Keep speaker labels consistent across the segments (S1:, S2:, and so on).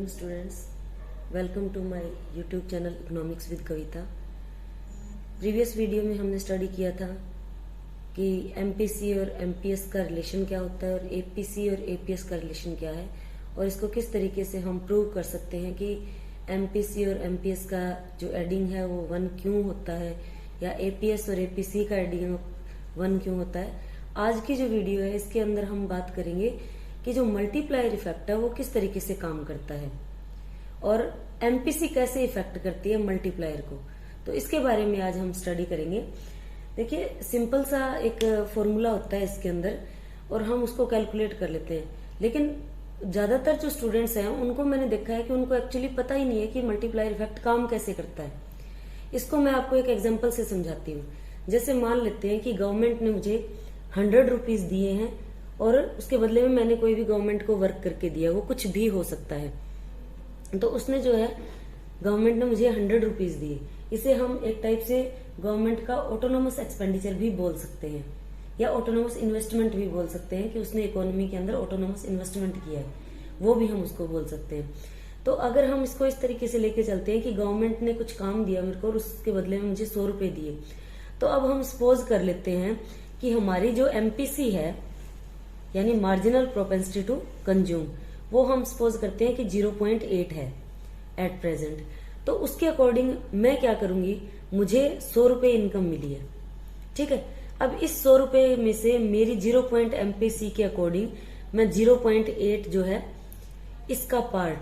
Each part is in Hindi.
S1: students, welcome to my YouTube channel economics with Kavita. Previous video में हमने स्टडी किया था कि एमपीसी और एमपीएस का रिलेशन क्या होता है और एपीसी और एपीएस का रिलेशन क्या है और इसको किस तरीके से हम प्रूव कर सकते हैं कि एमपीसी और एमपीएस का जो एडिंग है वो 1 क्यों होता है या एपीएस और एपीसी का एडिंग 1 क्यों होता है। आज की जो वीडियो है इसके अंदर हम बात करेंगे कि जो मल्टीप्लायर इफेक्ट है वो किस तरीके से काम करता है और एमपीसी कैसे इफेक्ट करती है मल्टीप्लायर को, तो इसके बारे में आज हम स्टडी करेंगे। देखिए, सिंपल सा एक फॉर्मूला होता है इसके अंदर और हम उसको कैलकुलेट कर लेते हैं, लेकिन ज्यादातर जो स्टूडेंट्स हैं उनको मैंने देखा है कि उनको एक्चुअली पता ही नहीं है कि मल्टीप्लायर इफेक्ट काम कैसे करता है। इसको मैं आपको एक एग्जाम्पल से समझाती हूँ। जैसे मान लेते हैं कि गवर्नमेंट ने मुझे 100 रुपीज दिए हैं और उसके बदले में मैंने कोई भी गवर्नमेंट को वर्क करके दिया, वो कुछ भी हो सकता है। तो उसने जो है गवर्नमेंट ने मुझे 100 रुपीज दिए, इसे हम एक टाइप से गवर्नमेंट का ऑटोनोमस एक्सपेंडिचर भी बोल सकते हैं या ऑटोनोमस इन्वेस्टमेंट भी बोल सकते हैं कि उसने इकोनॉमी के अंदर ऑटोनोमस इन्वेस्टमेंट किया है, वो भी हम उसको बोल सकते हैं। तो अगर हम इसको इस तरीके से लेके चलते हैं कि गवर्नमेंट ने कुछ काम दिया मेरे को और उसके बदले में मुझे 100 रुपए दिए, तो अब हम सपोज कर लेते हैं कि हमारी जो एमपीसी है यानी मार्जिनल प्रोपेंसिटी टू कंज्यूम, वो हम सपोज करते हैं कि 0.8 है एट प्रेजेंट। तो उसके अकॉर्डिंग मैं क्या करूंगी, मुझे 100 रुपए इनकम मिली है, ठीक है। अब इस 100 रुपए में से मेरी 0. एमपीसी के अकॉर्डिंग मैं 0.8 जो है इसका पार्ट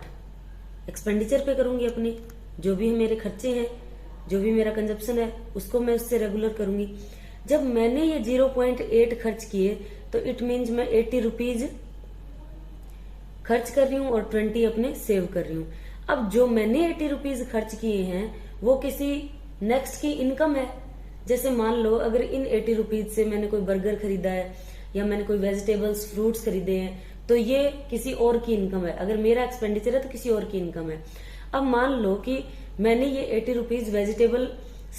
S1: एक्सपेंडिचर पे करूंगी, अपनी जो भी मेरे खर्चे हैं, जो भी मेरा कंजप्शन है उसको मैं उससे रेगुलर करूंगी। जब मैंने ये 0.8 खर्च किए तो इट मीन्स मैं 80 रुपीज खर्च कर रही हूँ और 20 अपने सेव कर रही हूँ। अब जो मैंने 80 रुपीज खर्च किए हैं वो किसी नेक्स्ट की इनकम है। जैसे मान लो अगर इन 80 रुपीज से मैंने कोई बर्गर खरीदा है या मैंने कोई वेजिटेबल्स फ्रूट्स खरीदे हैं, तो ये किसी और की इनकम है। अगर मेरा एक्सपेंडिचर है तो किसी और की इनकम है। अब मान लो कि मैंने ये 80 रुपीज वेजिटेबल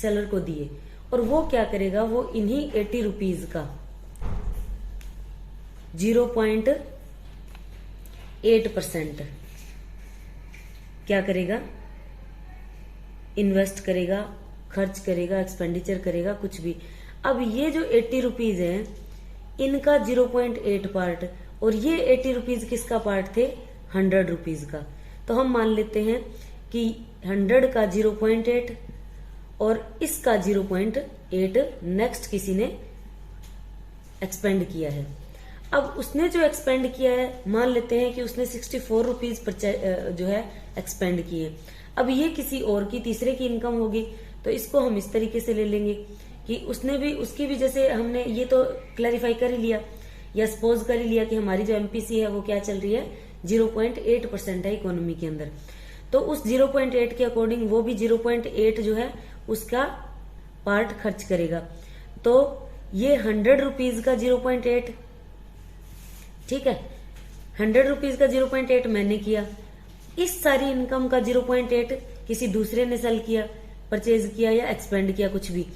S1: सेलर को दिए और वो क्या करेगा, वो इन्हीं 80 रुपीज का 0.8% क्या करेगा, इन्वेस्ट करेगा, खर्च करेगा, एक्सपेंडिचर करेगा, कुछ भी। अब ये जो 80 रुपीज है इनका 0.8 पार्ट और ये 80 रुपीज किसका पार्ट थे, 100 रुपीज का। तो हम मान लेते हैं कि 100 का 0.8 और इसका 0.8 नेक्स्ट किसी ने एक्सपेंड किया है। अब उसने जो एक्सपेंड किया है, मान लेते हैं कि उसने 64 रुपीज जो है एक्सपेंड किए। अब ये किसी और की तीसरे की इनकम होगी, तो इसको हम इस तरीके से ले लेंगे कि उसने भी उसकी भी, जैसे हमने ये तो क्लैरिफाई कर ही लिया या सपोज कर ही लिया कि हमारी जो एमपीसी है वो क्या चल रही है, 0.8% है इकोनॉमी के अंदर। तो उस 0.8 के अकॉर्डिंग वो भी 0.8 जो है उसका पार्ट खर्च करेगा। तो ये 100 रुपीज का 0.8, ठीक है, 100 रुपीज का 0.8 मैंने किया। इस सारी इनकम का 0.8 किसी दूसरे ने सेल किया, परचेज किया या एक्सपेंड किया, कुछ भी,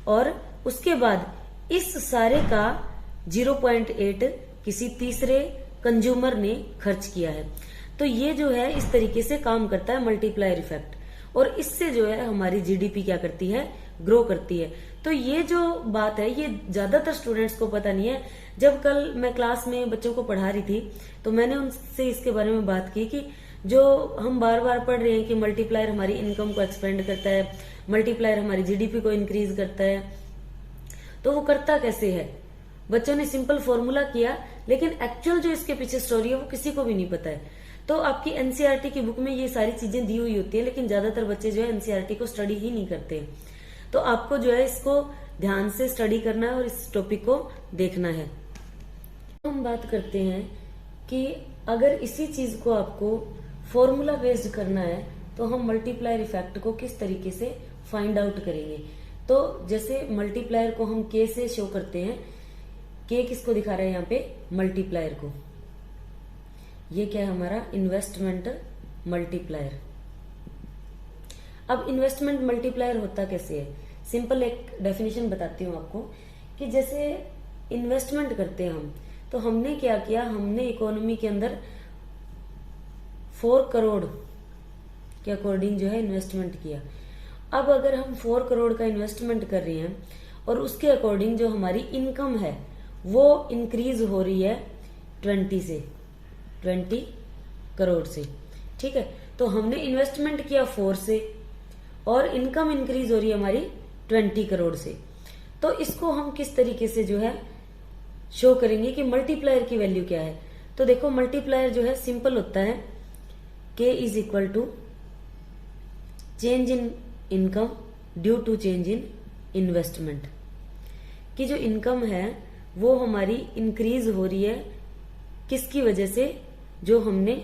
S1: और उसके बाद इस सारे का 0.8 किसी तीसरे कंज्यूमर ने खर्च किया है। तो ये जो है इस तरीके से काम करता है मल्टीप्लायर इफेक्ट, और इससे जो है हमारी जीडीपी क्या करती है, ग्रो करती है। तो ये जो बात है ये ज्यादातर स्टूडेंट्स को पता नहीं है। जब कल मैं क्लास में बच्चों को पढ़ा रही थी तो मैंने उनसे इसके बारे में बात की कि जो हम बार बार पढ़ रहे हैं कि मल्टीप्लायर हमारी इनकम को एक्सपेंड करता है, मल्टीप्लायर हमारी जीडीपी को इंक्रीज करता है, तो वो करता कैसे है। बच्चों ने सिंपल फॉर्मूला किया, लेकिन एक्चुअल जो इसके पीछे स्टोरी है वो किसी को भी नहीं पता है। तो आपकी एनसीईआरटी की बुक में ये सारी चीजें दी हुई होती है, लेकिन ज्यादातर बच्चे जो है एनसीईआरटी को स्टडी ही नहीं करते। तो आपको जो है इसको ध्यान से स्टडी करना है और इस टॉपिक को देखना है। हम बात करते हैं कि अगर इसी चीज को आपको फॉर्मूला बेस्ड करना है तो हम मल्टीप्लायर इफेक्ट को किस तरीके से फाइंड आउट करेंगे। तो जैसे मल्टीप्लायर को हम के से शो करते हैं, के किसको दिखा रहे हैं यहाँ पे, मल्टीप्लायर को। ये क्या है हमारा, इन्वेस्टमेंट मल्टीप्लायर। अब इन्वेस्टमेंट मल्टीप्लायर होता कैसे है, सिंपल एक डेफिनेशन बताती हूँ आपको कि जैसे इन्वेस्टमेंट करते हैं हम, तो हमने क्या किया, हमने इकोनॉमी के अंदर 4 करोड़ के अकॉर्डिंग जो है इन्वेस्टमेंट किया। अब अगर हम 4 करोड़ का इन्वेस्टमेंट कर रहे हैं और उसके अकॉर्डिंग जो हमारी इनकम है वो इंक्रीज हो रही है 20 करोड़ से, ठीक है। तो हमने इन्वेस्टमेंट किया 4 से और इनकम इंक्रीज हो रही है हमारी 20 करोड़ से। तो इसको हम किस तरीके से जो है शो करेंगे कि मल्टीप्लायर की वैल्यू क्या है। तो देखो मल्टीप्लायर जो है सिंपल होता है, K is equal to change in income due to change in investment. कि जो इनकम है वो हमारी इंक्रीज हो रही है किसकी वजह से, जो हमने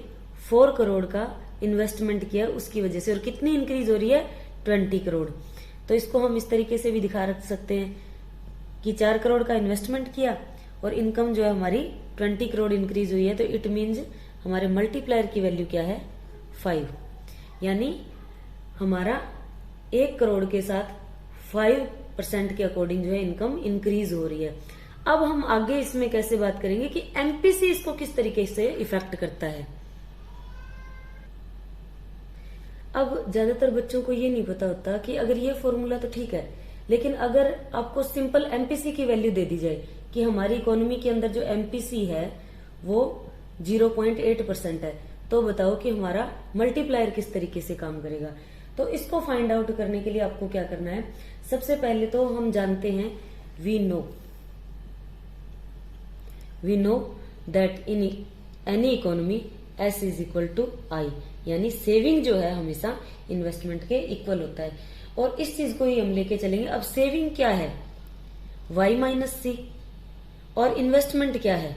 S1: 4 करोड़ का इन्वेस्टमेंट किया उसकी वजह से। और कितनी इंक्रीज हो रही है 20 करोड़। तो इसको हम इस तरीके से भी दिखा रख सकते हैं कि 4 करोड़ का इन्वेस्टमेंट किया और इनकम जो है हमारी 20 करोड़ इंक्रीज हुई है। तो इट मीन्स हमारे मल्टीप्लायर की वैल्यू क्या है 5, यानी हमारा 1 करोड़ के साथ 5% के अकॉर्डिंग जो है इनकम इंक्रीज हो रही है। अब हम आगे इसमें कैसे बात करेंगे कि एमपीसी इसको किस तरीके से इफेक्ट करता है। अब ज्यादातर बच्चों को ये नहीं पता होता कि अगर ये फॉर्मूला तो ठीक है, लेकिन अगर आपको सिंपल एमपीसी की वैल्यू दे दी जाए कि हमारी इकोनॉमी के अंदर जो एमपीसी है वो 0.8% है, तो बताओ कि हमारा मल्टीप्लायर किस तरीके से काम करेगा। तो इसको फाइंड आउट करने के लिए आपको क्या करना है, सबसे पहले तो हम जानते हैं we know that in any economy S is equal to I, यानी सेविंग जो है हमेशा इन्वेस्टमेंट के इक्वल होता है। और इस चीज को ही हम लेके चलेंगे। अब सेविंग क्या है y माइनस सी और इन्वेस्टमेंट क्या है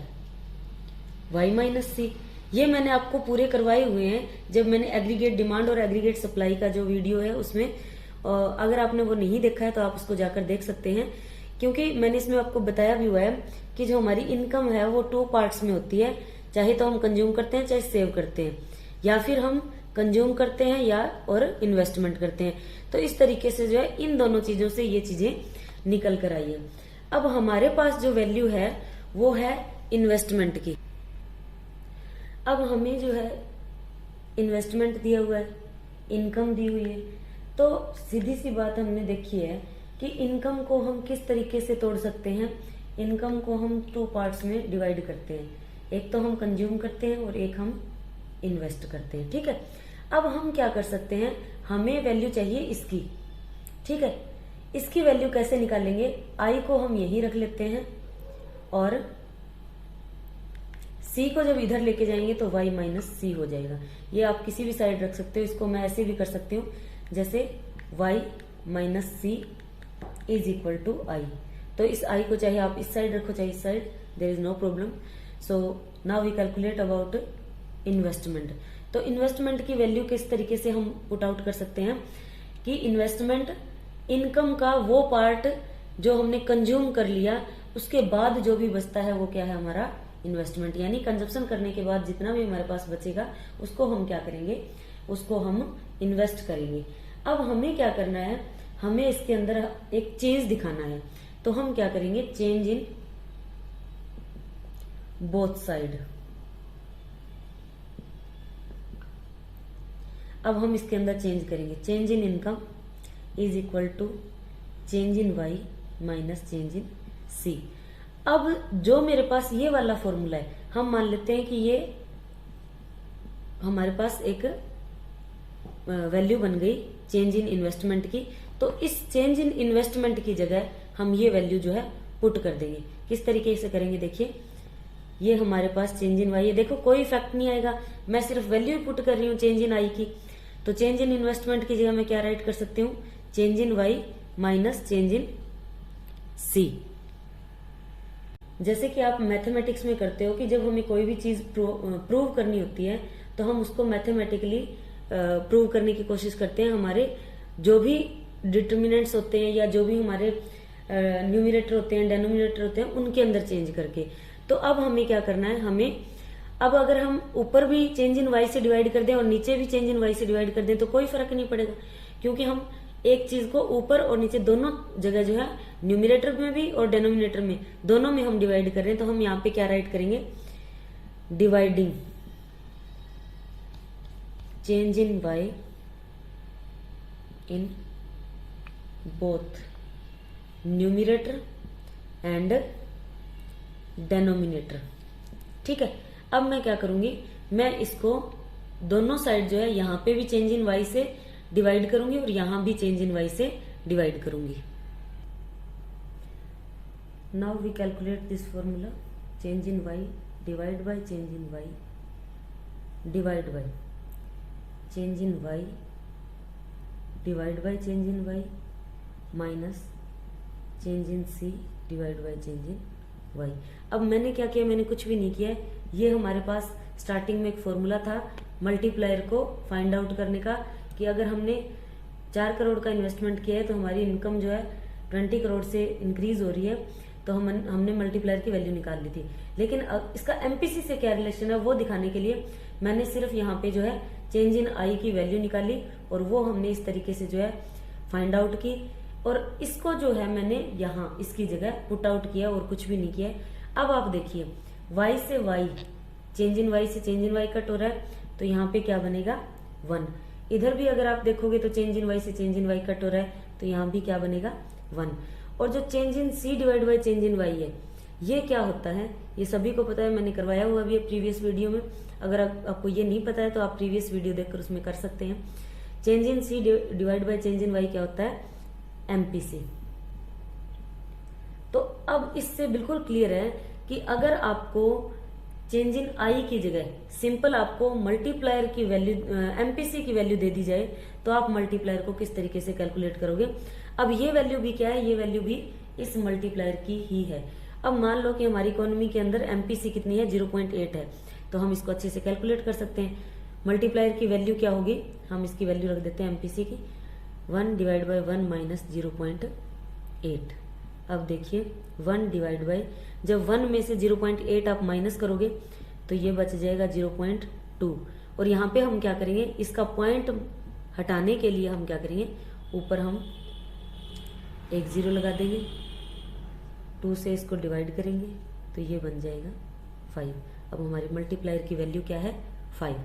S1: y माइनस सी। ये मैंने आपको पूरे करवाए हुए हैं जब मैंने एग्रीगेट डिमांड और एग्रीगेट सप्लाई का जो वीडियो है उसमें, अगर आपने वो नहीं देखा है तो आप उसको जाकर देख सकते हैं, क्योंकि मैंने इसमें आपको बताया भी हुआ है कि जो हमारी इनकम है वो 2 पार्ट्स में होती है, चाहे तो हम कंज्यूम करते हैं चाहे सेव करते हैं, या फिर हम कंज्यूम करते हैं या और इन्वेस्टमेंट करते हैं। तो इस तरीके से जो है इन दोनों चीजों से ये चीजें निकल कर आई है। अब हमारे पास जो वैल्यू है वो है इन्वेस्टमेंट की। अब हमें जो है इन्वेस्टमेंट दिया हुआ है, इनकम दी हुई है, तो सीधी सी बात हमने देखी है कि इनकम को हम किस तरीके से तोड़ सकते हैं। इनकम को हम 2 पार्ट्स में डिवाइड करते हैं, एक तो हम कंज्यूम करते हैं और एक हम इन्वेस्ट करते हैं, ठीक है। अब हम क्या कर सकते हैं, हमें वैल्यू चाहिए इसकी, ठीक है। इसकी वैल्यू कैसे निकालेंगे, आई को हम यही रख लेते हैं और सी को जब इधर लेके जाएंगे तो y माइनस सी हो जाएगा। ये आप किसी भी साइड रख सकते हो, इसको मैं ऐसे भी कर सकती हूँ जैसे y minus C is equal to I. तो इस आई को चाहे आप इस साइड रखो चाहे इस side, there is no problem. So now we calculate about investment. तो इन्वेस्टमेंट की वैल्यू किस तरीके से हम पुट आउट कर सकते हैं कि इन्वेस्टमेंट इनकम का वो पार्ट जो हमने कंज्यूम कर लिया उसके बाद जो भी बचता है वो क्या है हमारा इन्वेस्टमेंट, यानी कंजप्शन करने के बाद जितना भी हमारे पास बचेगा उसको हम क्या करेंगे, उसको हम इन्वेस्ट करेंगे। अब हमें क्या करना है, हमें इसके अंदर एक चेंज दिखाना है, तो हम क्या करेंगे, चेंज इन बोथ साइड। अब हम इसके अंदर चेंज करेंगे, change in income is equal to change in y minus change in c। अब जो मेरे पास ये वाला फॉर्मूला है, हम मान लेते हैं कि ये हमारे पास एक वैल्यू बन गई चेंज इन इन्वेस्टमेंट की। तो इस चेंज इन इन्वेस्टमेंट की जगह हम ये वैल्यू जो है पुट कर देंगे। किस तरीके से करेंगे, देखिए ये हमारे पास चेंज इन वाई है, देखो कोई इफेक्ट नहीं आएगा, मैं सिर्फ वैल्यू ही पुट कर रही हूँ चेंज इन आई की। तो चेंज इन इन्वेस्टमेंट की जगह मैं क्या राइट कर सकती हूँ, change in Y minus change in C. जैसे कि आप मैथमेटिक्स में करते हो कि जब हमें कोई भी चीज प्रूव करनी होती है तो हम उसको मैथमेटिकली प्रूव करने की कोशिश करते हैं। हमारे जो भी डिटर्मिनेंट्स होते हैं या जो भी हमारे न्यूमिनेटर होते हैं, डेनोमिनेटर होते हैं, उनके अंदर चेंज करके। तो अब हमें क्या करना है, हमें अब अगर हम ऊपर भी चेंज इन वाई से डिवाइड कर दें और नीचे भी चेंज इन वाई से डिवाइड कर दें तो कोई फर्क नहीं पड़ेगा, क्योंकि हम एक चीज को ऊपर और नीचे दोनों जगह जो है न्यूमिनेटर में भी और डेनोमिनेटर में दोनों में हम डिवाइड कर रहे हैं। तो हम यहाँ पे क्या राइट करेंगे, dividing change in y in both numerator and denominator। ठीक है, अब मैं क्या करूंगी, मैं इसको दोनों साइड जो है यहां पे भी चेंज इन y से डिवाइड करूंगी और यहां भी चेंज इन y से डिवाइड करूंगी। Now we calculate this formula, change in y divide by change in y divide by change in y divide by change in y minus change in c divide by change in y। अब मैंने क्या किया, मैंने कुछ भी नहीं किया है। ये हमारे पास स्टार्टिंग में एक फॉर्मूला था मल्टीप्लायर को फाइंड आउट करने का, कि अगर हमने 4 करोड़ का इन्वेस्टमेंट किया है तो हमारी इनकम जो है 20 करोड़ से इंक्रीज हो रही है, तो हमने मल्टीप्लायर की वैल्यू निकाल ली थी। लेकिन अब इसका एमपीसी से क्या रिलेशन है वो दिखाने के लिए मैंने सिर्फ यहाँ पे जो है चेंज इन आई की वैल्यू निकाली और वो हमने इस तरीके से जो है फाइंड आउट की, और इसको जो है मैंने यहाँ इसकी जगह पुट आउट किया और कुछ भी नहीं किया। अब आप देखिए y से y, चेंज इन y से चेंज इन y कट हो रहा है, तो यहाँ पे क्या बनेगा 1। इधर भी अगर आप देखोगे तो चेंज इन y से चेंज इन y कट हो रहा है, तो यहाँ भी क्या बनेगा 1। और जो change in c divide by change in y है, ये क्या होता है ये सभी को पता है, मैंने करवाया हुआ भी है प्रीवियस वीडियो में। अगर आपको ये नहीं पता है तो आप प्रीवियस वीडियो देखकर उसमें कर सकते हैं। Change in c divide by change in y क्या होता है, एमपीसी। तो अब इससे बिल्कुल क्लियर है कि अगर आपको चेंज इन आई की जगह सिंपल आपको मल्टीप्लायर की वैल्यू एमपीसी की वैल्यू दे दी जाए तो आप मल्टीप्लायर को किस तरीके से कैलकुलेट करोगे। अब ये वैल्यू भी क्या है, ये वैल्यू भी इस मल्टीप्लायर की ही है। अब मान लो कि हमारी इकोनॉमी के अंदर एमपीसी कितनी है, 0.8 है, तो हम इसको अच्छे से कैलकुलेट कर सकते हैं। मल्टीप्लायर की वैल्यू क्या होगी, हम इसकी वैल्यू रख देते हैं एमपीसी की 1 डिवाइड बाय 1 माइनस 0.8। अब देखिए 1 डिवाइड बाय, जब 1 में से 0.8 आप माइनस करोगे तो ये बच जाएगा 0.2। और यहाँ पे हम क्या करेंगे, इसका पॉइंट हटाने के लिए हम क्या करेंगे, ऊपर हम एक 0 लगा देंगे, 2 से इसको डिवाइड करेंगे तो ये बन जाएगा 5। अब हमारी मल्टीप्लायर की वैल्यू क्या है, 5।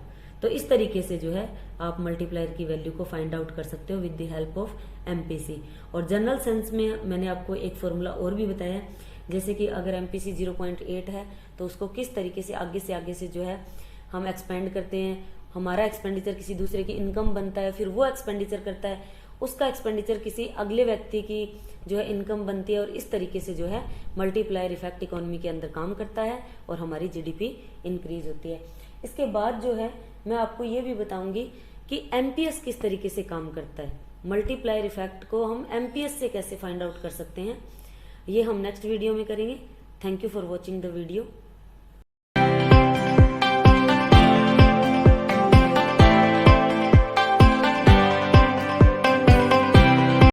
S1: तो इस तरीके से जो है आप मल्टीप्लायर की वैल्यू को फाइंड आउट कर सकते हो with the help of MPC. और जनरल सेंस में मैंने आपको एक फॉर्मूला और भी बताया है, जैसे कि अगर एमपीसी 0.8 है तो उसको किस तरीके से आगे से जो है हम एक्सपेंड करते हैं। हमारा एक्सपेंडिचर किसी दूसरे की इनकम बनता है, फिर वो एक्सपेंडिचर करता है, उसका एक्सपेंडिचर किसी अगले व्यक्ति की जो है इनकम बनती है, और इस तरीके से जो है मल्टीप्लायर इफेक्ट इकोनॉमी के अंदर काम करता है और हमारी जीडीपी इंक्रीज होती है। इसके बाद जो है मैं आपको ये भी बताऊंगी कि एमपीएस किस तरीके से काम करता है। मल्टीप्लायर इफेक्ट को हम एमपीएस से कैसे फाइंड आउट कर सकते हैं, ये हम नेक्स्ट वीडियो में करेंगे। Thank you for watching the video.